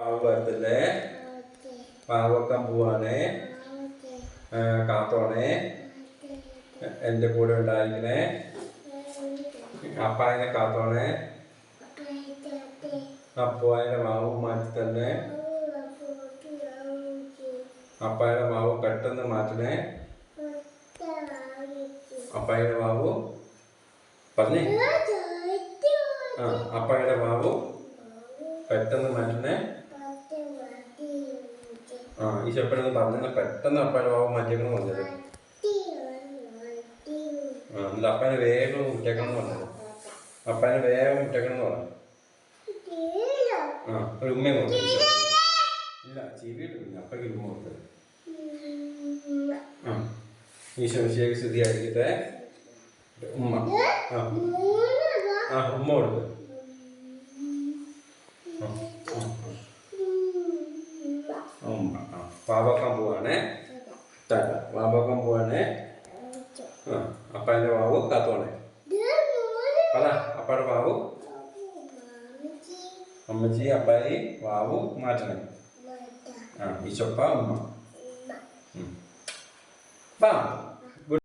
വാവ് വരത്തില്ലേ? വാവ് വെക്കാൻ പോവാണേ. കാത്തോണേ, എൻ്റെ കൂടെ ഉണ്ടായിരിക്കണേ. അപ്പായനെ കാത്തോണേ. അപ്പായന്റെ വാവ് മാറ്റി തന്നെ. അപ്പായന്റെ വാവ് പെട്ടെന്ന് മാറ്റണേ. അപ്പായന്റെ വാവ് പറഞ്ഞേ. അപ്പായന്റെ വാവ് പെട്ടെന്ന് മാറ്റണേ. ഈശോ എപ്പോഴെന്ന് പറഞ്ഞ പെട്ടെന്ന് അപ്പായന്റെ വാവ് മാറ്റിയേക്കണം പറഞ്ഞത്. എന്നിട്ട് അപ്പായനെ വേഗം മുറ്റേക്കണം എന്ന് പറഞ്ഞത്. അപ്പായനെ വേഗം മുറ്റേക്കണം എന്ന് പറഞ്ഞു. ഒരു ഉമ്മയും കൊടുത്തു. ഇല്ല, ചെവിയിട്ടില്ല. അപ്പയ്ക്ക് ഉമ്മ കൊടുത്തത്. ഈശോ മിശിഹായ്ക്ക് സ്തുതിയായിരിക്കട്ടെ. ഉമ്മ ഉമ്മ കൊടുത്തു. ഉമ്മ വാവാക്കാൻ പോവാണേ. വാവാക്കാൻ പോവാണേ. അപ്പായന്റെ വാവ് കാത്തോണേ. പറ അപ്പായുടെ വാവ്. അമ്മച്ചി അപ്പായി വാവ് മാറ്റണേ. ഈശോപ്പ ഉമ്മ.